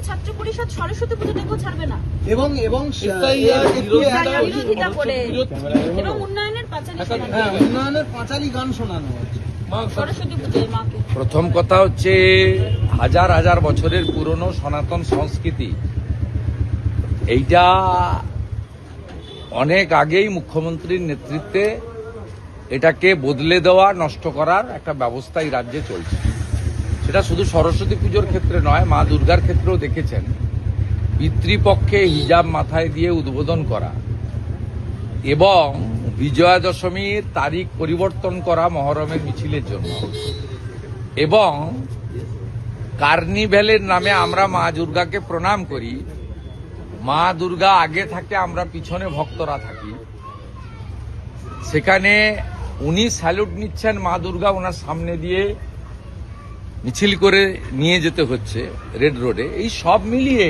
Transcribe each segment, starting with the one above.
ছাত্র পরিষদ সরস্বতী পুজো দেখো ছাড়বে না এবং বিরোধিতা করে এবং উন্নয়নের পাঁচালী উন্নয়নের পাঁচালী গান শোনানো হচ্ছে সরস্বতী পুজোয় মাকে। প্রথম কথা হচ্ছে হাজার হাজার বছরের পুরনো সনাতন সংস্কৃতি, এইটা অনেক আগেই মুখ্যমন্ত্রীর নেতৃত্বে এটাকে বদলে দেওয়া, নষ্ট করার একটা ব্যবস্থা এই রাজ্যে চলছে। সেটা শুধু সরস্বতী পুজোর ক্ষেত্রে নয়, মা দুর্গার ক্ষেত্রেও দেখেছেন পিতৃপক্ষে হিজাব মাথায় দিয়ে উদ্বোধন করা এবং বিজয়া দশমীর তারিখ পরিবর্তন করা মহরমের মিছিলের জন্য, এবং কার্নিভ্যালের নামে আমরা মা দুর্গাকে প্রণাম করি। মা দুর্গা আগে থাকে, আমরা পিছনে ভক্তরা থাকি। সেখানে উনি স্যালুট নিচ্ছেন, মা দুর্গা ওনার সামনে দিয়ে মিছিল করে নিয়ে যেতে হচ্ছে রেড রোডে। এই সব মিলিয়ে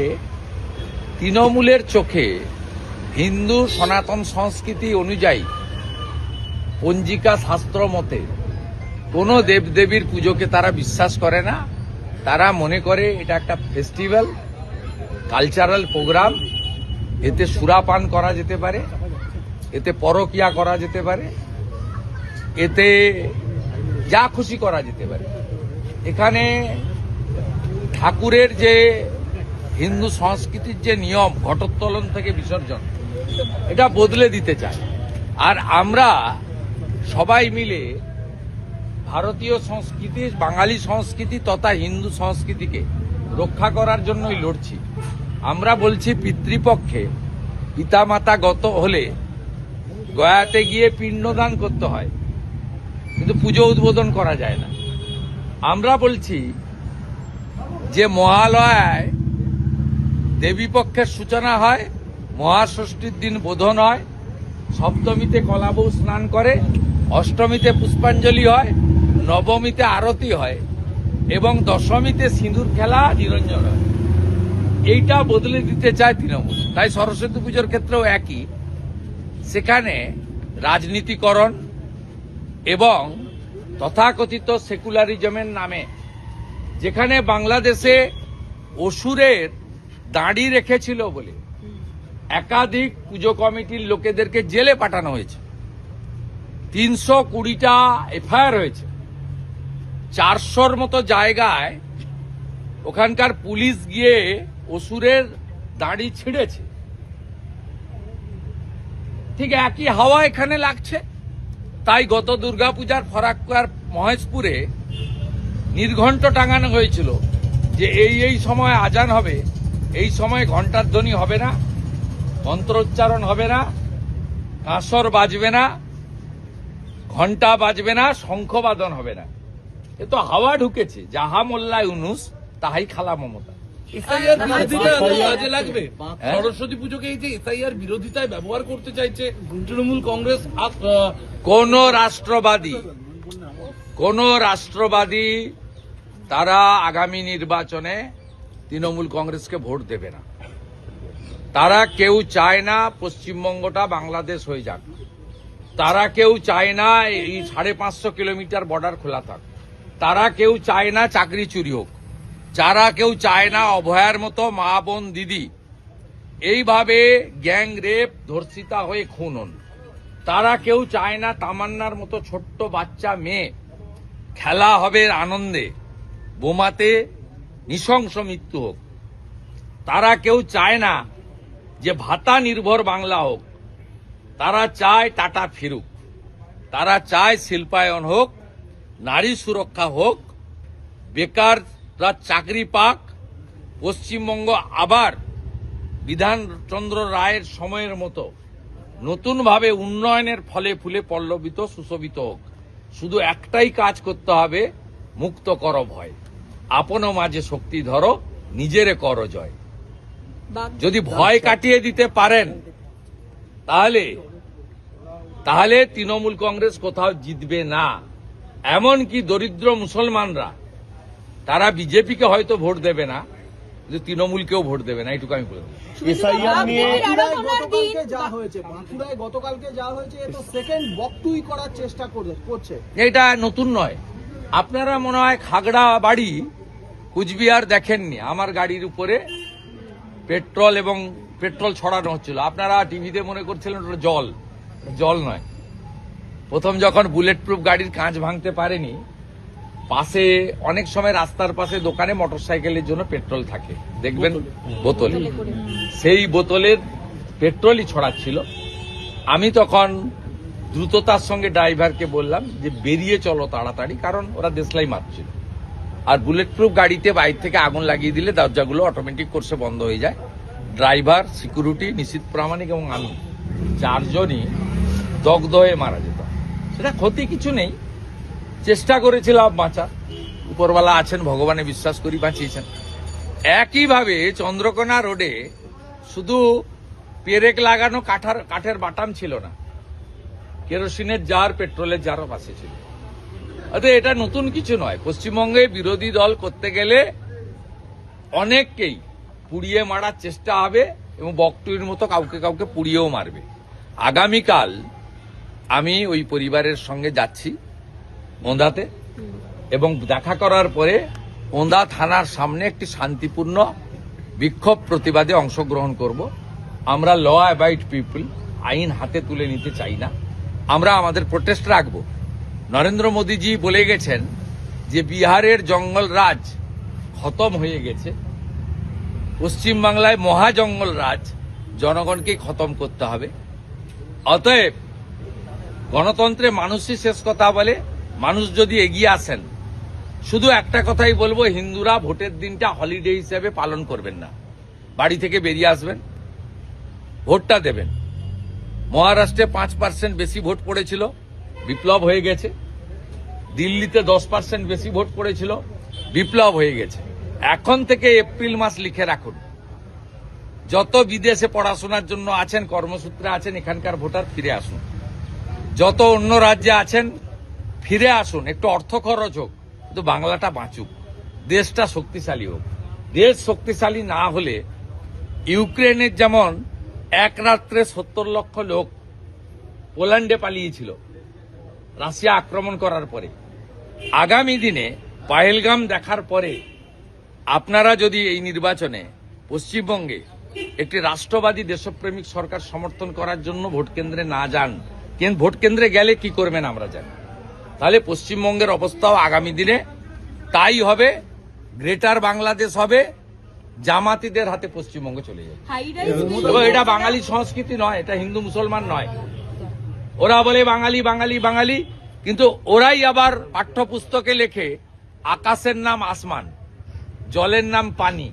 তৃণমূলের চোখে হিন্দু সনাতন সংস্কৃতি অনুযায়ী পঞ্জিকা শাস্ত্র মতে কোনো দেবদেবীর পুজোকে তারা বিশ্বাস করে না। তারা মনে করে এটা একটা ফেস্টিভ্যাল, কালচারাল প্রোগ্রাম। এতে সুরাপান করা যেতে পারে, এতে পরকিয়া করা যেতে পারে, এতে যা খুশি করা যেতে পারে। এখানে ঠাকুরের যে হিন্দু সংস্কৃতির যে নিয়ম, ঘটোত্তোলন থেকে বিসর্জন, এটা বদলে দিতে চায়। আর আমরা সবাই মিলে ভারতীয় সংস্কৃতি, বাঙালি সংস্কৃতি তথা হিন্দু সংস্কৃতিকে রক্ষা করার জন্যই লড়ছি। আমরা বলছি পিতৃপক্ষে পিতামাতা গত হলে গয়াতে গিয়ে পিণ্ডদান করতে হয়, কিন্তু পুজো উদ্বোধন করা যায় না। আমরা বলছি যে মহালয়ায় দেবীপক্ষের সূচনা হয়, মহাষষ্ঠীর দিন বোধন হয়, সপ্তমীতে কলাবউ স্নান করে, অষ্টমীতে পুষ্পাঞ্জলি হয়, নবমীতে আরতি হয় এবং দশমীতে সিঁদুর খেলা, নিরঞ্জন হয়। এইটা বদলে দিতে চায় তৃণমূল। তাই সরস্বতী পুজোর ক্ষেত্রেও একই, সেখানে রাজনীতিকরণ এবং তথাকথিত সেকুলারিজমের নামে, যেখানে বাংলাদেশে অসুরের দাঁড়ি রেখেছিল বলে একাধিক পুজো কমিটির লোকেদেরকে জেলে পাঠানো হয়েছে, 320টা এফআইআর হয়েছে, 400-র মতো জায়গায় ওখানকার পুলিশ গিয়ে অসুরের দাঁড়ি ছিঁড়েছে। ঠিক একই হাওয়া এখানে লাগছে। তাই গত দুর্গাপূজার ফরাক্কার মহেশপুরে নির্ঘণ্ট টাঙানো হয়েছিল যে এই সময় আজান হবে, এই সময় ঘণ্টার ধ্বনি হবে না, মন্ত্রোচ্চারণ হবে না, কাঁসর বাজবে না, ঘণ্টা বাজবে না, শঙ্খবাদন হবে না। এ তো হাওয়া ঢুকেছে। যাহা মোল্লা ইউনুস তাহাই খালা মমতা। কাজে লাগবে। সরস্বতী পুজোকে এই যে এসআইআর বিরোধিতায় ব্যবহার করতে চাইছে তৃণমূল কংগ্রেস। কোন রাষ্ট্রবাদী তারা আগামী নির্বাচনে তৃণমূল কংগ্রেসকে ভোট দেবে না। তারা কেউ চায় না পশ্চিমবঙ্গটা বাংলাদেশ হয়ে যাক। তারা কেউ চায় না এই 550 কিলোমিটার বর্ডার খোলা থাক। তারা কেউ চায় না চাকরি চুরি হোক। যারা কেউ চায় না অভয়ার মতো মা বোন দিদি এইভাবে গ্যাং রেপ, ধর্ষিতা হয়ে খুন হন। তারা কেউ চায় না তামান্নার মতো ছোট্ট বাচ্চা মেয়ে খেলা হবে আনন্দে, বোমাতে নৃশংস মৃত্যু হোক। তারা কেউ চায় না যে ভাতা নির্ভর বাংলা হোক। তারা চায় টাটা ফিরুক। তারা চায় শিল্পায়ন হোক, নারী সুরক্ষা হোক, বেকাররা চাকরি পাক, পশ্চিমবঙ্গ আবার বিধানচন্দ্র রায়ের সময়ের মতো নতুনভাবে উন্নয়নের ফলে ফুলে পল্লবিত সুশোভিত হোক। শুধু একটাই কাজ করতে হবে, মুক্ত করো ভয়, আপন মাঝে শক্তি ধরো, নিজেরে করো জয়। যদি ভয় কাটিয়ে দিতে পারেন তাহলে তৃণমূল কংগ্রেস কোথাও জিতবে না। এমনকি দরিদ্র মুসলমানরা তারা বিজেপিকে হয়তো ভোট দেবে না, কিন্তু তৃণমূলকেও ভোট দেবে না, এইটুকু আমি বলে দেব। গতকালকে যা হয়েছে তো সেকেন্ড বক্তুই করার চেষ্টা করছে। এটা নতুন নয়। আপনারা মনে হয় খাগড়া বাড়ি কুচবিহার দেখেননি। আমার গাড়ির উপরে পেট্রোল ছড়ানো হচ্ছিল। আপনারা টিভিতে মনে করছিলেন ওটা জল নয়। প্রথম যখন বুলেট প্রুফ গাড়ির কাঁচ ভাঙতে পারেনি, পাশে অনেক সময় রাস্তার পাশে দোকানে মোটরসাইকেলের জন্য পেট্রোল থাকে, দেখবেন বোতলে, সেই বোতলের পেট্রোলই ছড়াচ্ছিল। আমি তখন দ্রুততার সঙ্গে ড্রাইভারকে বললাম যে বেরিয়ে চলো তাড়াতাড়ি, কারণ ওরা দেশলাই মারছিল। আর বুলেট প্রুফ গাড়িতে বাইরে থেকে আগুন লাগিয়ে দিলে দরজাগুলো অটোমেটিক কোর্সে বন্ধ হয়ে যায়। ড্রাইভার, সিকিউরিটি, নিশীথ প্রামাণিক এবং আমি চারজনই দগ্ধ হয়ে মারা যেত। সেটা ক্ষতি কিছু নেই, চেষ্টা করেছিলাম বাঁচার, উপরওয়ালা আছেন, ভগবানে বিশ্বাস করি বাঁচিয়েছেন। একইভাবে চন্দ্রকোনা রোডে শুধু পেরেক লাগানো কাঠের বাটাম ছিল না, কেরোসিনের জার, পেট্রোলের জারও পাশে ছিল। অতএব এটা নতুন কিছু নয়। পশ্চিমবঙ্গে বিরোধী দল করতে গেলে অনেককেই পুড়িয়ে মারার চেষ্টা হবে এবং বকটুইর মতো কাউকে কাউকে পুড়িয়েও মারবে। আগামীকাল আমি ওই পরিবারের সঙ্গে যাচ্ছি ওন্দাতে, এবং দেখা করার পরে ওন্দা থানার সামনে একটি শান্তিপূর্ণ বিক্ষোভ প্রতিবাদে অংশগ্রহণ করব। আমরা ল অ্যাবাইড পিপল, আইন হাতে তুলে নিতে চাই না। আমরা আমাদের প্রোটেস্ট রাখব। নরেন্দ্র মোদীজি বলে গেছেন যে বিহারের জঙ্গল রাজ খতম হয়ে গেছে, পশ্চিমবাংলায় মহাজঙ্গল রাজ জনগণকে খতম করতে হবে। অতএব গণতন্ত্রে মানুষই শেষ কথা বলে। মানুষ যদি এগিয়ে আসেন, শুধু একটা কথাই বলবো, হিন্দুরা ভোটের দিনটা হলিডে হিসেবে পালন করবেন না, বাড়ি থেকে বেরিয়ে আসবেন, ভোটটা দেবেন। মহারাষ্ট্রে 5% বেশি ভোট পড়েছিল, বিপ্লব হয়ে গেছে। দিল্লিতে 10% বেশি ভোট পড়েছিল, বিপ্লব হয়ে গেছে। এখন থেকে এপ্রিল মাস লিখে রাখুন, যত বিদেশে পড়াশোনার জন্য আছেন, কর্মসূত্রে আছেন, এখানকার ভোটার ফিরে আসুন। যত অন্য রাজ্যে আছেন ফিরে আসুন, একটু অর্থ খরচ হোক, কিন্তু বাংলাটা বাঁচুক, দেশটা শক্তিশালী হোক। দেশ শক্তিশালী না হলে ইউক্রেনের যেমন এক রাত্রে 70 লক্ষ লোক পোল্যান্ডে পালিয়েছিল রাশিয়া আক্রমণ করার পরে, আগামী দিনে পাহেলগাম দেখার পরে আপনারা যদি এই নির্বাচনে পশ্চিমবঙ্গে একটি রাষ্ট্রবাদী দেশপ্রেমিক সরকার সমর্থন করার জন্য ভোট কেন্দ্রে না যান, ভোট কেন্দ্রে গেলে কি করবেন আমরা জানি, তাহলে পশ্চিমবঙ্গের অবস্থাও আগামী দিনে তাই হবে। গ্রেটার বাংলাদেশ হবে, জামাতিদের হাতে পশ্চিমবঙ্গ চলে যাবে। এবং এটা বাঙালি সংস্কৃতি নয়, এটা হিন্দু মুসলমান নয়। ওরা বলে বাঙালি বাঙালি বাঙালি, কিন্তু ওরাই আবার পাঠ্যপুস্তকে লেখে আকাশের নাম আসমান, জলের নাম পানি,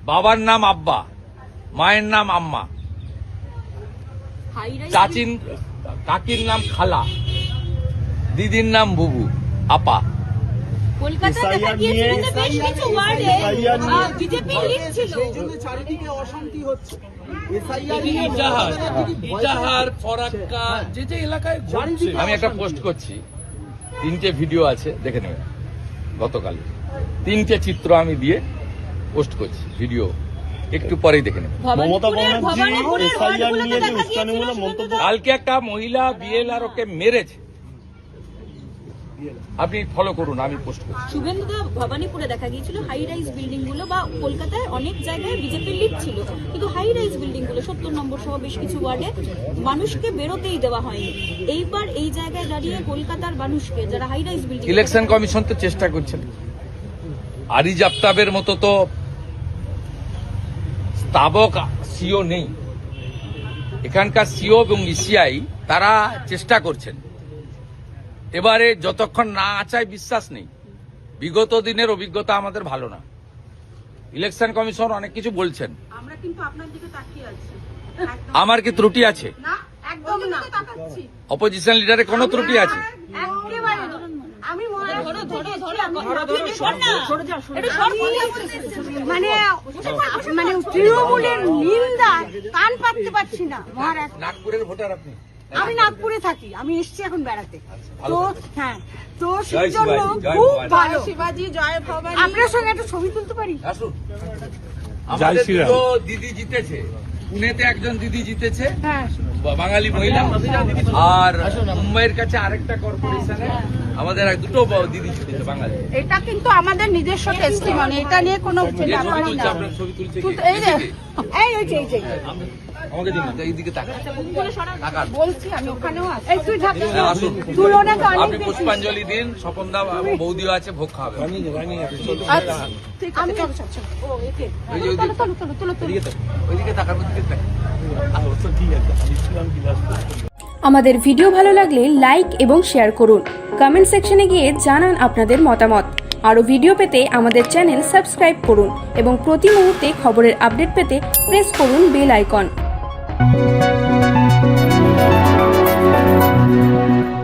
বাবার নাম আব্বা, মায়ের নাম আম্মা, চাচিন কাকির নাম খালা, দিদির নাম বুবু, আপা। কলকাতায় দেখা গিয়েছিল যে বেশ কিছু ওয়ার্ডে বিজেপি লিড ছিল। সেই জন্য চারিদিকে অশান্তি হচ্ছে। ইজাহার, ফরাক্কা, যে যে এলাকায় ঘটছে। আমি একটা পোস্ট করছি, 3টে ভিডিও আছে, দেখে নেবেন। গতকাল 3টে চিত্র আমি দিয়ে পোস্ট করছি, ভিডিও একটু পরেই দেখে নেবেন। কালকে একটা মহিলা বিএলআরওকে মেরেছে, আপনি ফলো করুন, আমি পোস্ট করছি। শুভেন্দুদা ভবানীপুরে দেখা গিয়েছিল হাই রাইজ বিল্ডিং গুলো, বা কলকাতায় অনেক জায়গায় বিজেপির লিড ছিল, কিন্তু হাই রাইজ বিল্ডিং গুলো 70 নম্বর সহ বেশ কিছু ওয়ার্ডে মানুষকে বেরোতেই দেওয়া হয়নি। এইবার এই জায়গায় দাঁড়িয়ে কলকাতার মানুষকে, যারা high rise building, election commission তো চেষ্টা করছেন, আরিজ আফতাবের মতো তো স্থাবক সিও নেই, এখানকার সিও এবং ইসিআই তারা চেষ্টা করছেন। এবারে যতক্ষণ না আচায় বিশ্বাস নেই, বিগত দিনের অভিজ্ঞতা আমাদের ভালো না। ইলেকশন কমিশন অনেক কিছু বলছেন, আমরা কিন্তু আপনার দিকে তাকিয়ে আছি। আমার কি ত্রুটি আছে? না, একদম না, তাকাচ্ছি। অপোজিশন লিডারে কোনো ত্রুটি আছে? একেবারে আমি ধরো ধরো মানে তৃণমূলের নিন্দায় কান পাততে পারছি না মহারাজ। নাগপুরের ভোটার আপনি? আমি নাগপুরে থাকি, আমি এসছি এখন বেড়াতে। ভালো তো থাকবেন। হ্যাঁ, তো জয় সেই জন্য শিবাজি, জয় খুব ভবানী। ভালো। শিবাজি, জয় ভবানী। আপনার সঙ্গে একটা ছবি তুলতে পারি? আসুন। আমাদের দুটো দিদি জিতেছে, পুনেতে একজন দিদি জিতেছে, হ্যাঁ, বাঙালি মহিলা, আর মুম্বাইয়ের কাছে আরেকটা কর্পোরেশনে আমাদের এক দুটো দিদি ছুটেছে বাঙালি। এটা কিন্তু আমাদের নিজস্ব টেস্টিমনি, এটা নিয়ে কোনো যে ছবি ব্যাপারই তুলছে, না। আপনার ছবি তুলছে তুই কে? তো এই যে এই যে আমাকে দিন না, এইদিকে তাকান। তাকান। বলছি আমি ওখানেও আছি। এই তুই ঢাকা আসুন। তুলনাটা অনেক আপনি বেশি। পুষ্পাঞ্জলি দিন, স্বপনদা বৌদিও আছে, ভোগ খাবে। আচ্ছা, ঠিক আছে, চলো, চলো, চলো। ও, একে। ওই যে চলো, চলো, চলো, চলো, চলো। ওইদিকে তাকান, ওইদিকে তাকান। আমাদের ভিডিও ভালো লাগলে লাইক এবং শেয়ার করুন। কমেন্ট সেকশনে গিয়ে জানান আপনাদের মতামত। আরও ভিডিও পেতে আমাদের চ্যানেল সাবস্ক্রাইব করুন এবং প্রতি মুহূর্তে খবরের আপডেট পেতে প্রেস করুন বেল আইকন।